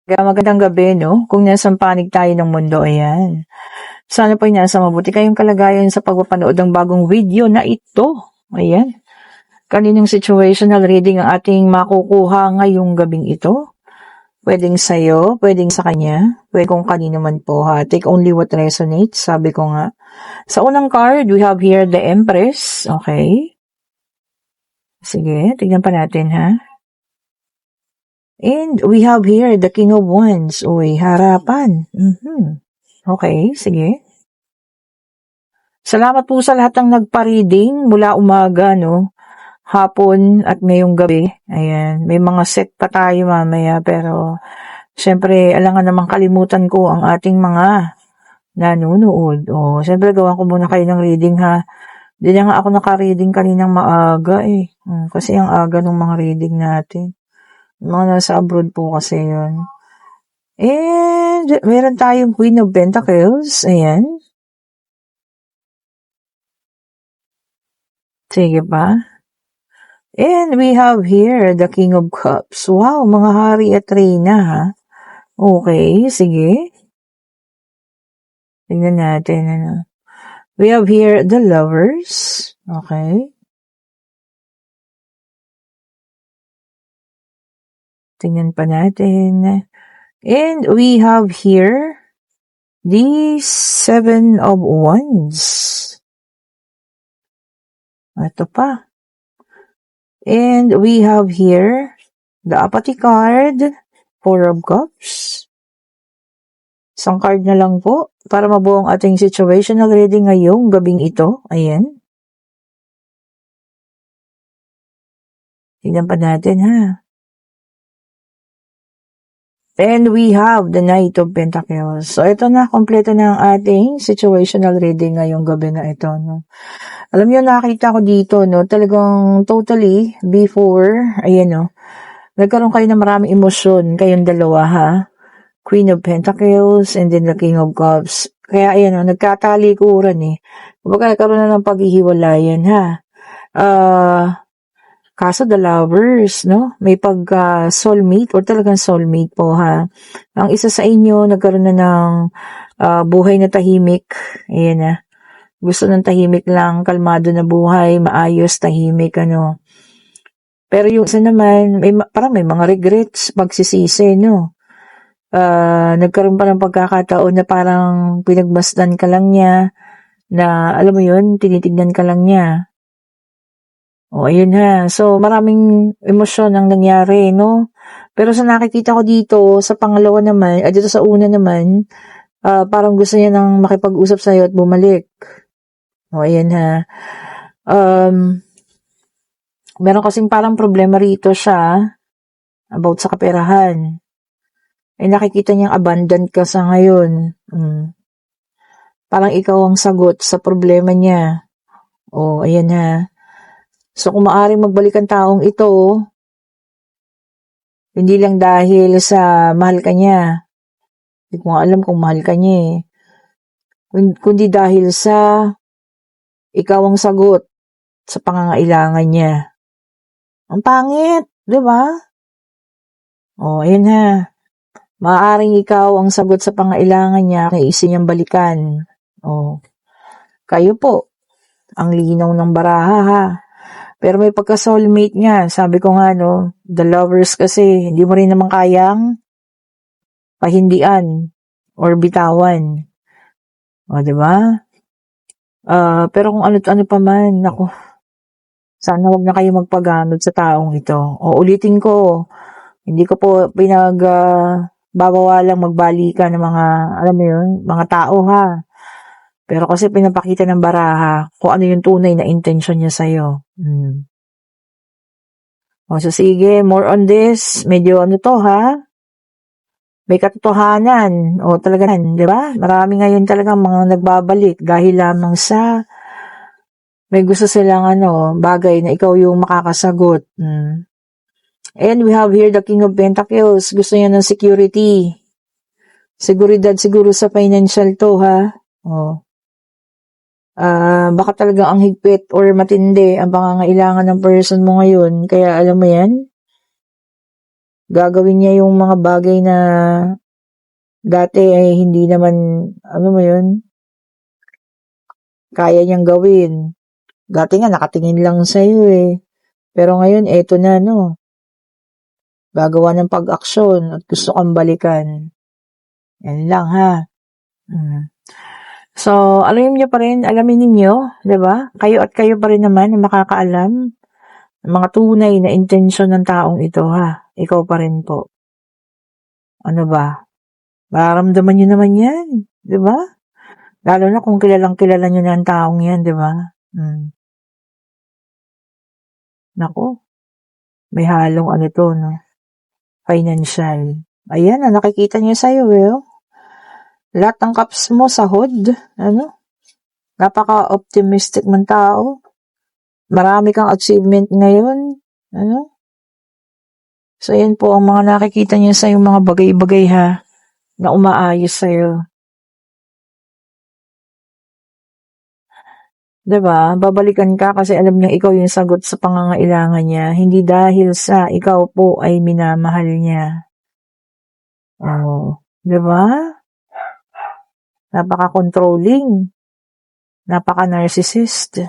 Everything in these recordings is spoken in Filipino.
Kaya magandang gabi, no? Kung nasang panig tayo ng mundo, ayan. Sana po'y nasa mabuti kayong kalagayan sa pagpapanood ng bagong video na ito. Ayan. Kaninong situational reading ang ating makukuha ngayong gabing ito? Pwedeng sa'yo, pwedeng sa kanya, pwede kung kanino man po ha. Take only what resonates, sabi ko nga. Sa unang card, we have here the Empress. Okay. Sige, tignan pa natin ha. And we have here the King of Wands. Uy, harapan. Okay, sige. Salamat po sa lahat ng nagpa-reading mula umaga, no? Hapon at ngayong gabi. Ayan, may mga set pa tayo mamaya pero syempre, alangan namang kalimutan ko ang ating mga nanonood. O, syempre gawan ko muna kayo ng reading ha. Hindi na nga ako naka-reading kaninang maaga eh. Kasi ang aga ng mga reading natin. Mga nasa abroad po kasi yun. And meron tayong Queen of Pentacles. Ayan. Sige pa. And we have here the King of Cups. Wow, mga hari at reyna ha. Okay, sige. Tingnan natin. Ano. We have here the Lovers. Okay. Tingnan pa natin. And we have here the Seven of Wands. Ito pa. And we have here the Apathy card, Four of Cups. Isang card na lang po para mabuo ang ating situational reading ngayong gabing ito. Ayan. Tingnan pa natin ha. And we have the Knight of Pentacles. So, ito na, kompleto na ang ating situational reading ngayong gabi na ito. No? Alam niyo, nakita ko dito, no, talagang totally before, ayan, no, nagkaroon kayo ng maraming emosyon, kayong dalawa, ha? Queen of Pentacles and then the King of Cups. Kaya, ayan, no, nagkatalikuran, eh. Kumbaga, nagkaroon na ng paghihiwalayan, ha? Kaso the Lovers, no? May pagka-soulmate or talagang soulmate po, ha? Ang isa sa inyo, nagkaroon na ng buhay na tahimik. Ayan na. Gusto ng tahimik lang, kalmado na buhay, maayos, tahimik, ano. Pero yung isa naman, parang may mga regrets, pagsisisi, no? Nagkaroon pa ng pagkakataon na parang pinagmasdan ka lang niya, na alam mo yun, tinitignan ka lang niya. O, ayun ha. So, maraming emosyon ang nangyari, no? Pero sa nakikita ko dito, sa pangalawa naman, dito sa una naman, parang gusto niya nang makipag-usap sa'yo at bumalik. O, ayan ha. Meron kasing parang problema rito siya about sa kaperahan. Nakikita niyang abandoned ka sa ngayon. Parang ikaw ang sagot sa problema niya. O, ayan ha. So, kung maaaring magbalik ang taong ito, hindi lang dahil sa mahal ka niya. Hindi ko nga alam kung mahal ka niya eh. Kundi dahil sa ikaw ang sagot sa pangangailangan niya. Ang pangit, di ba? O, ayan ha. Maaaring ikaw ang sagot sa pangailangan niya kay isa niyang balikan. O, kayo po, ang linaw ng baraha ha. Pero may pagka-soulmate niya. Sabi ko nga, no, the Lovers kasi, hindi mo rin naman kayang pahindian or bitawan. O, diba? Pero kung ano-ano pa man, naku, sana wag na kayo magpaganod sa taong ito. O, ulitin ko, hindi ko po babawalang magbalikan ng mga, alam mo yun, mga tao ha. Pero kasi pinapakita ng baraha kung ano yung tunay na intention niya sa'yo. O, so sige, more on this. Medyo ano to ha? May katotohanan. O talaga, di ba? Marami ngayon talaga mga nagbabalik dahil lamang sa may gusto silang bagay na ikaw yung makakasagot. And we have here the King of Pentacles. Gusto niya ng security. Seguridad siguro sa financial to ha. O. Baka talaga ang higpit or matindi ang pangangailangan ng person mo ngayon. Kaya alam mo yan, Gagawin niya yung mga bagay na dati ay hindi naman, ano mo yun, kaya niyang gawin. Dati nga nakatingin lang sa'yo eh. Pero ngayon, eto na, no? Gagawa ng pag-aksyon at gusto kang balikan. Yan lang, ha? So, alamin ninyo, di ba? Kayo at kayo pa rin naman na makakaalam ng mga tunay na intensyon ng taong ito, ha? Ikaw pa rin po. Ano ba? Mararamdaman nyo naman yan, di ba? Lalo na kung kilalang kilala nyo na ang taong yan, di ba? Naku, may halong ano to, no? Financial. Ayan, nakikita niya sa'yo, eh. Lahat ng cups mo sa hood, ano? Napaka-optimistic man tao. Marami kang achievement ngayon, ano? So, yan po ang mga nakikita niya sa'yo, mga bagay-bagay, ha, na umaayos sa'yo. Diba? Babalikan ka kasi alam niya ikaw yung sagot sa pangangailangan niya. Hindi dahil sa ikaw po ay minamahal niya. Oh, diba? Napaka-controlling. Napaka-narcissist.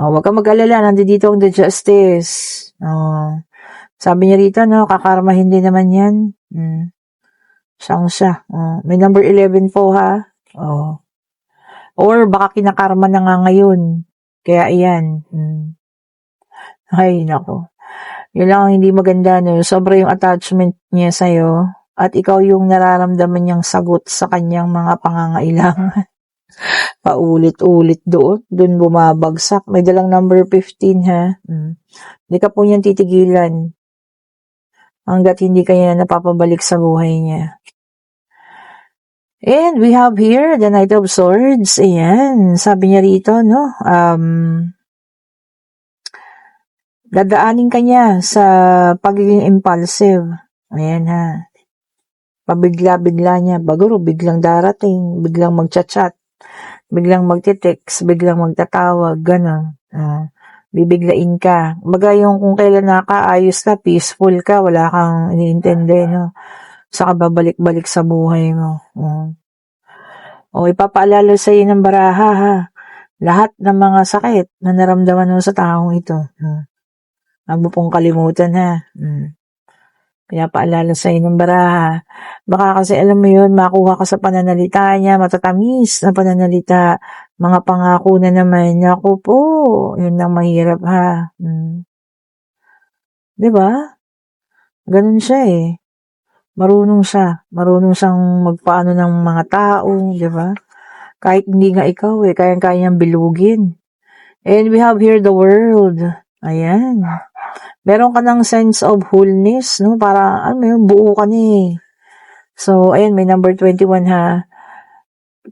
Oh, wag kang mag-alala. Nandito ang The Justice. Oh, sabi niya rito, no, kakarmahin din naman yan. Siyang siya. Oh, may number 11 po, ha? Oh. Or baka kinakarma na nga ngayon. Kaya ayan. Ay, nako. Yun lang ang hindi maganda, no? Sobra yung attachment niya sa'yo. At ikaw yung nararamdaman niyang sagot sa kanyang mga pangangailangan. Paulit-ulit doon. Doon bumabagsak. May dalang number 15, ha? Hindi ka po niyan titigilan. Hanggat hindi kanya napapabalik sa buhay niya. And we have here the Knight of Swords. Ayan. Sabi niya rito, no? Dadaanin ka niya sa pagiging impulsive. Ayan, ha. Pabigla-bigla niya. Baguro, biglang darating. Biglang magchat-chat. Biglang magte-text. Biglang magtatawag. Ganon. Bibiglain ka. Baga yung kung kailan nakaayos ka, peaceful ka, wala kang iniintindi, no? Saka babalik-balik sa buhay mo. O, ipapaalala sa iyo ng baraha, ha? Lahat ng mga sakit na naramdaman mo sa taong ito. Huwag mo pong kalimutan, ha? Pinapaalala sa iyo ng baraha. Baka kasi alam mo yun, makuha ka sa pananalita niya, matatamis na pananalita, mga pangako na naman. Naku po, yun ang mahirap, ha? Diba? Ganun siya, eh. Marunong siyang magpaano ng mga tao, di ba? Kahit hindi nga ikaw kayang-kaya niyang bilugin. And we have here the world. Ayan. Meron ka ng sense of wholeness, no? Para, buo ka ni. So, ayan, may number 21, ha.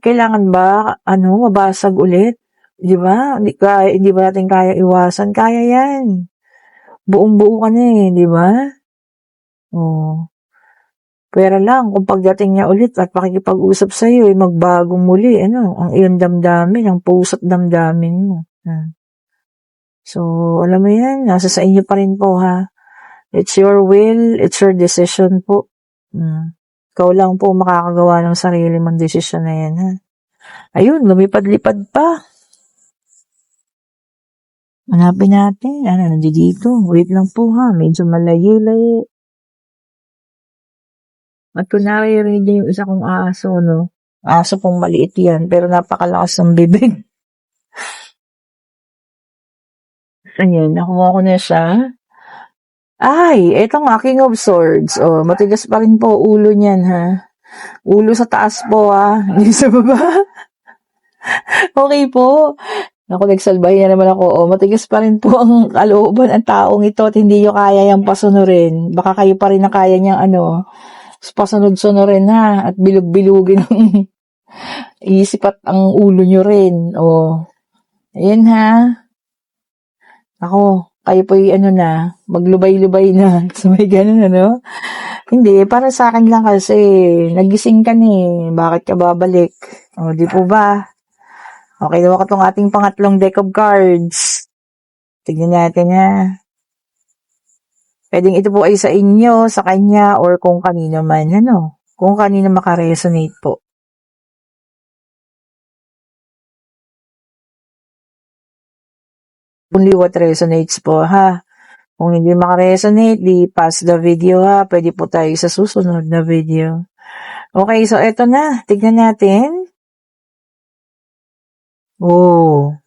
Kailangan ba, mabasag ulit? Di ba? Hindi ba natin kaya iwasan? Kaya yan. Buong-buo ka ni, di ba? Oh. Pwera lang, kung pagdating niya ulit at pakikipag-usap sa iyo, magbagong muli, ang iyong damdamin, ang puso't damdamin mo. So, alam mo yan, nasa sa inyo pa rin po, ha? It's your will, it's your decision po. Ikaw lang po makakagawa ng sarili mong desisyon na yan, ha? Ayun, lumipad-lipad pa. Hanapin natin, nandito. Wait lang po, ha? Medyo malayo-layo. At kung naririnig niya yung isa kong aso, no? Aso pong maliit yan, pero napakalakas ng bibig. Ayan, nakuha ko na siya. Ay, eto nga, King of Swords. Oh, matigas pa rin po ulo niyan, ha? Ulo sa taas po, ha? Hindi sa baba. Okay po. Naku, nagsalbahin na naman ako. Oh, matigas pa rin po ang kalooban ng taong ito at hindi nyo kaya yung pasunurin. Baka kayo pa rin na kaya niyang pasunod-sunurin, ha? At bilog-bilugin ang isip at ang ulo nyo rin. Oh. Ayan, ha? Ako, kayo po maglubay-lubay na. So, may ganun, Hindi, para sa akin lang kasi, nagising ka ni, bakit ka babalik? O, di po ba? Okay, daw ka tong ating pangatlong deck of cards. Tignan natin, ha? Pwedeng ito po ay sa inyo, sa kanya, or kung kanino man, ano? Kung kanino makaresonate po. Only what resonates po, ha? Kung hindi makaresonate, di pass the video, ha? Pwede po tayo sa susunod na video. Okay, so eto na. Tignan natin. Oh.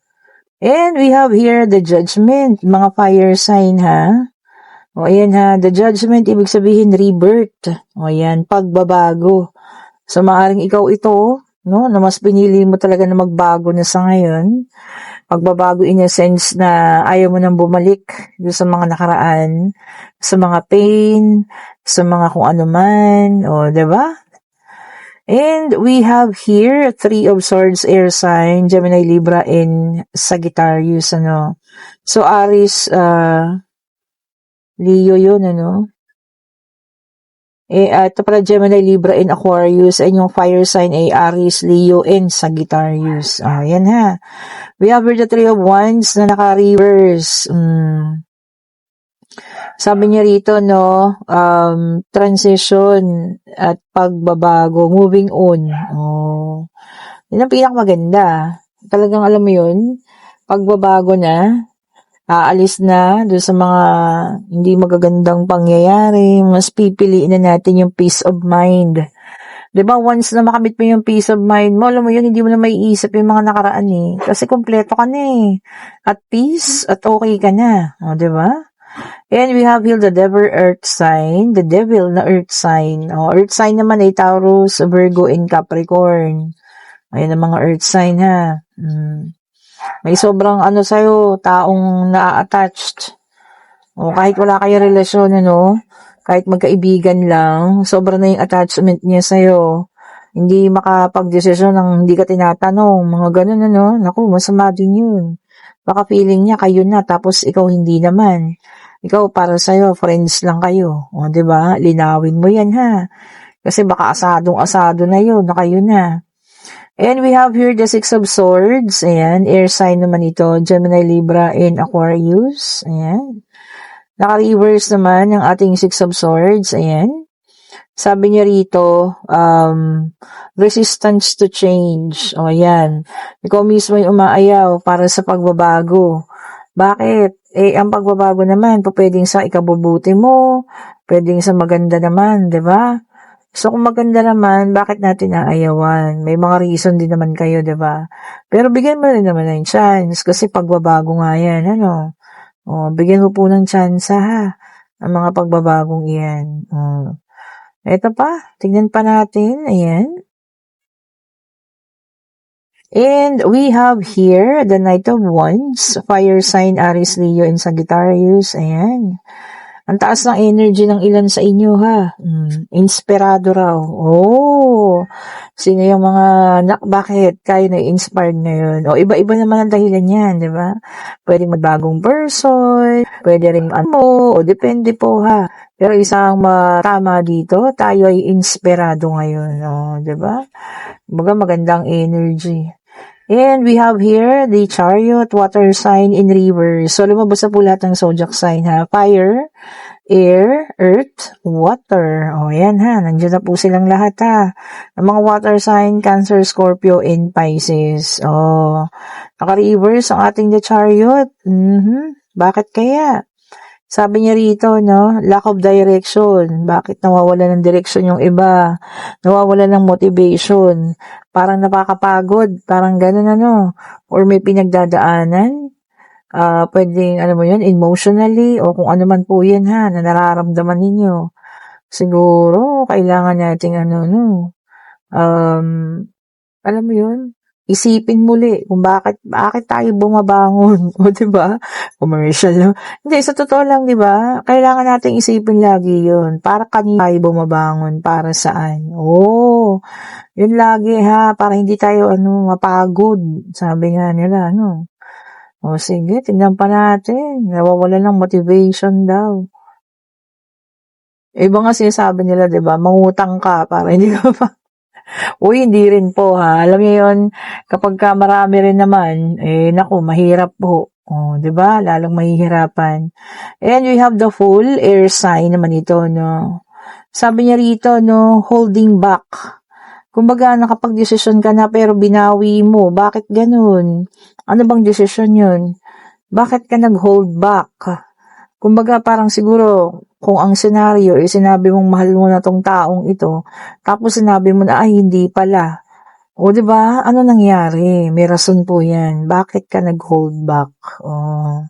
And we have here the judgment, mga fire sign, ha? O, ayan ha, the judgment, ibig sabihin rebirth. O, ayan, pagbabago. So, maaaring ikaw ito, no, na mas pinili mo talaga na magbago na sa ngayon. Pagbabago in a sense na ayaw mo nang bumalik doon sa mga nakaraan, sa mga pain, sa mga kung ano man, o, diba? And we have here, Three of Swords, air sign, Gemini, Libra, and Sagittarius, ano. So, Aries, Leo yun, ano? Ito pala Gemini, Libra, and Aquarius. And yung fire sign ay Aries, Leo, and Sagittarius. Yan ha. We have here the Three of Wands na naka-reverse. Sabi niya rito, no, transition at pagbabago, moving on. Yun ang pinakamaganda. Talagang alam mo yun, pagbabago na, aalis na doon sa mga hindi magagandang pangyayari, mas pipiliin na natin yung peace of mind. Diba, once na makamit mo yung peace of mind mo, alam mo yun, hindi mo na maiisip yung mga nakaraan eh. Kasi kompleto ka na eh. At peace, at okay ka na. Diba? And we have here the devil earth sign, the devil na earth sign. Earth sign naman ay Taurus, Virgo, and Capricorn. Ayan ang mga earth sign ha. May sobrang sa'yo, taong na-attached. Kahit wala kayo relasyon, kahit magkaibigan lang, sobra na yung attachment niya sa'yo. Hindi makapag-desisyon ng hindi ka tinatanong, mga ganun, Naku, masama din yun. Baka feeling niya kayo na, tapos ikaw hindi naman. Ikaw para sa'yo, friends lang kayo. Diba? Linawin mo yan, ha? Kasi baka asadong-asado na yun, na kayo na. And we have here the Six of Swords. Ayan, air sign naman ito. Gemini, Libra, and Aquarius. Ayan. Naka-reverse naman yung ating Six of Swords. Ayan. Sabi niya rito, resistance to change. Ayan. Ikaw mismo yung umaayaw para sa pagbabago. Bakit? Ang pagbabago naman, pwedeng sa ikabubuti mo, pwedeng sa maganda naman, di ba? So, kung maganda naman, bakit natin aayawan? May mga reason din naman kayo, di ba? Pero bigyan mo rin naman ng chance kasi pagbabago nga yan, bigyan mo po ng chance, ha? Ang mga pagbabagong iyan. Ito pa, tignan pa natin. Ayan. And we have here the Knight of Wands, fire sign, Aries, Leo, and Sagittarius. Ayan. Ang taas ng energy ng ilan sa inyo, ha? Inspirado raw. Sino yung mga, bakit? Kayo na-inspired na yun. Iba-iba naman ang dahilan yan, di ba? Pwedeng magbagong person, pwede rin depende po, ha? Pero isang tama dito, tayo ay inspirado ngayon, di ba? Magandang energy. And we have here the Chariot, water sign in reverse. So, lumabas na po lahat ng zodiac sign, ha? Fire, air, earth, water. Ayan, ha? Nandiyan na po silang lahat, ha? Ang mga water sign, Cancer, Scorpio, and Pisces. Naka-reverse ang ating the Chariot. Bakit kaya? Sabi niya rito, lack of direction. Bakit nawawala ng direction yung iba? Nawawala ng motivation. Parang napakapagod. Parang ganun, Or may pinagdadaanan. Pwedeng, emotionally, o kung ano man po yan, ha, na nararamdaman ninyo. Siguro, kailangan nating, alam mo yun? Isipin muli kung bakit tayo bumabangon. Diba? Commercial, no? Hindi, sa totoo lang, diba? Kailangan nating isipin lagi yun. Para kanina tayo bumabangon, para saan. Yun lagi, ha? Para hindi tayo, mapagod. Sabi nga nila, sige, tingnan pa natin. Nawawala ng motivation daw. Iba nga sinasabi nila, diba? Mangutang ka para hindi ka pa. Hindi rin po, ha. Alam niyo yun, kapag ka marami rin naman, naku, mahirap po. Oh, 'di ba? Lalong mahihirapan. And we have the full air sign naman ito, no. Sabi niya rito, no, holding back. Kumbaga, nakapag-desisyon ka na pero binawi mo. Bakit ganun? Ano bang desisyon yun? Bakit ka nag-hold back? Kumbaga, parang siguro, kung ang senaryo, sinabi mong mahal mo na tong taong ito, tapos sinabi mo na, ay, hindi pala. O, di ba? Ano nangyari? May rason po yan. Bakit ka nag-hold back? Oh.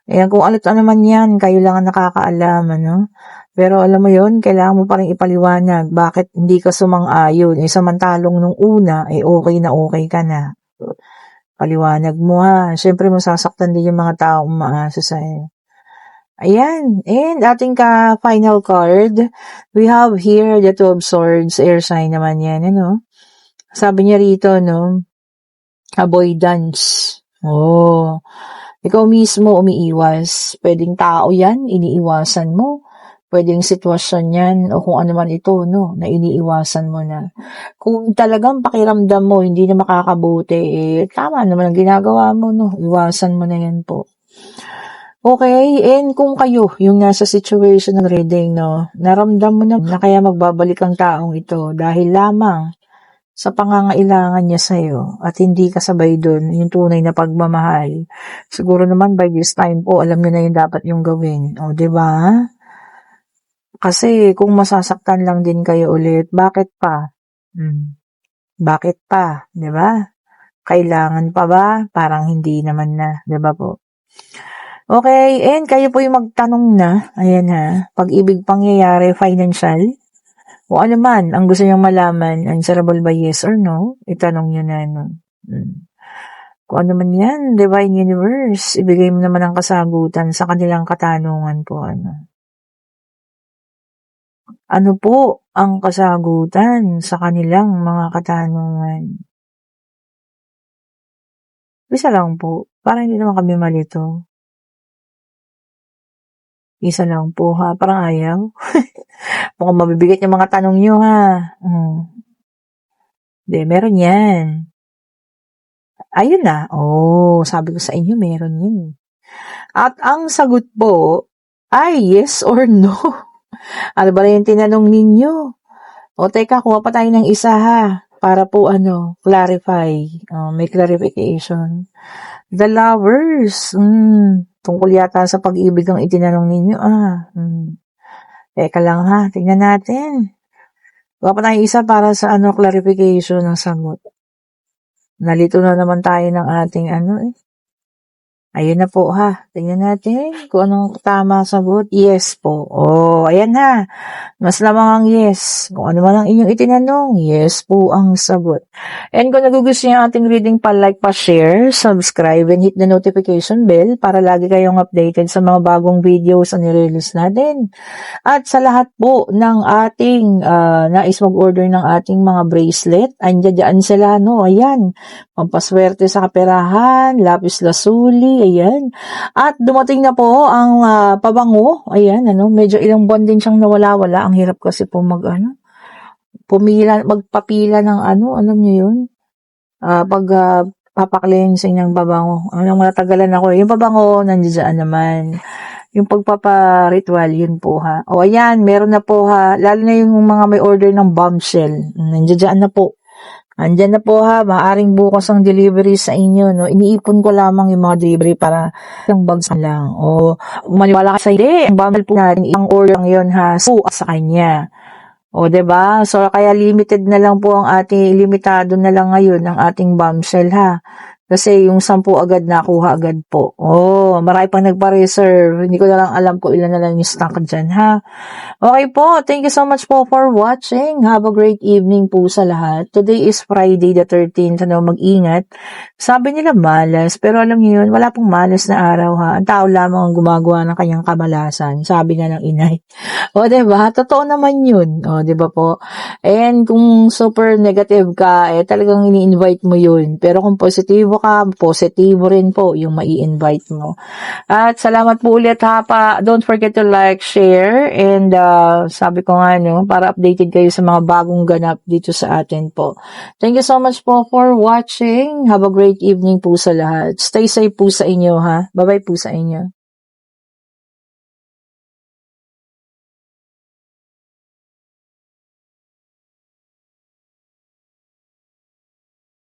Ayan, kung ano naman yan, kayo lang ang nakakaalam, ano? Pero alam mo yon, kailangan mo pa rin ipaliwanag bakit hindi ka sumang-ayon. Samantalong nung una, okay na okay ka na. Paliwanag mo ha. Siyempre, masasaktan din yung mga taong umaasa sa'yo. Ayan. And ating final card, we have here the Two of Swords, air sign naman yan, ano? Sabi niya rito, no, avoidance. Oh, ikaw mismo umiiwas. Pwedeng tao yan, iniiwasan mo. Pwedeng sitwasyon yan o kung ano man ito, no, na iniiwasan mo na. Kung talagang pakiramdam mo, hindi na makakabuti, tama naman ang ginagawa mo, no, iwasan mo na yan po. Okay, and kung kayo, yung nasa situation ng reading, no, naramdam mo na kaya magbabalik ang taong ito dahil lamang sa pangangailangan niya sa'yo at hindi kasabay doon yung tunay na pagmamahal. Siguro naman by this time po, alam niyo na yung dapat yung gawin. O, diba? Kasi kung masasaktan lang din kayo ulit, bakit pa? Bakit pa? Diba? Kailangan pa ba? Parang hindi naman na. Diba po? Okay, and kayo po yung magtanong na. Ayan ha. Pag-ibig pangyayari, financial. O ano man, ang gusto niyang malaman, answerable ba yes or no? Itanong niyo na, no? Kung ano man yan, Divine Universe, ibigay mo naman ang kasagutan sa kanilang katanungan po, ano? Ano po ang kasagutan sa kanilang mga katanungan? Isa lang po, para hindi naman kami malito. Isa lang po ha, parang ayaw. Mukhang mabibigat yung mga tanong nyo ha. Hindi, meron yan. Ayun na. Oh, sabi ko sa inyo, meron yun. At ang sagot po ay yes or no. Ano ba yung tinanong ninyo? O teka, kuha pa tayo ng isa ha. Para po clarify. May clarification. The Lovers. Tungkol yata sa pag-ibig ang itinanong ninyo. Teka lang ha. Tingnan natin. Kuha pa tayong isa para sa clarification ng sagot. Nalito na naman tayo ng ating Ayun na po ha. Tingnan natin kung anong tama sagot. Yes po. Oh, ayan ha. Mas lamang ang yes. Kung ano man ang inyong itinanong, yes po ang sagot. And kung nagugustuhan yung ating reading, pa-like, pa-share, subscribe, and hit the notification bell para lagi kayong updated sa mga bagong videos na nire-release natin. At sa lahat po ng ating nais mag-order ng ating mga bracelet, andyan sila, no? Ayan. Pampaswerte sa kaperahan, lapis lazuli, ayan. At dumating na po ang pabango, ayan, medyo ilang buwan din siyang nawala-wala. Ang hirap kasi po magpapila ng alam niyo yun? Pag-cleansing ng pabango. Matagalan ako. Yung pabango, nandiyan naman. Yung pagpapa-ritual, yun po ha. O ayan, meron na po ha. Lalo na yung mga may order ng bombshell. Nandiyan na po. Andyan na po ha, maaring bukas ang delivery sa inyo, no? Iniipon ko lamang yung mga delivery para isang bags lang. O, maniwala ka sa hindi, ang bundle po natin, ang order lang yun ha, so sa kanya. O, diba? So, kaya limited na lang po limitado na lang ngayon ang ating bombshell ha. Kasi yung 10 agad nakuha agad po. Oh, marami pang nagpa-reserve. Hindi ko na lang alam kung ilan na lang yung stock dyan, ha? Okay po, thank you so much po for watching. Have a great evening po sa lahat. Today is Friday the 13th. Mag-ingat. Sabi nila malas, pero alam niyo yun, wala pong malas na araw, ha? Ang tao lamang ang gumagawa ng kanyang kamalasan. Sabi nga ng inay. O, diba? Totoo naman yun. O, diba po? And kung super negative ka, talagang ini-invite mo yun. Pero kung positibo ka, positibo rin po yung mai-invite mo. At salamat po ulit ha pa. Don't forget to like, share, and sabi ko nga no, para updated kayo sa mga bagong ganap dito sa atin po. Thank you so much po for watching. Have a great evening po sa lahat. Stay safe po sa inyo ha. Bye-bye po sa inyo.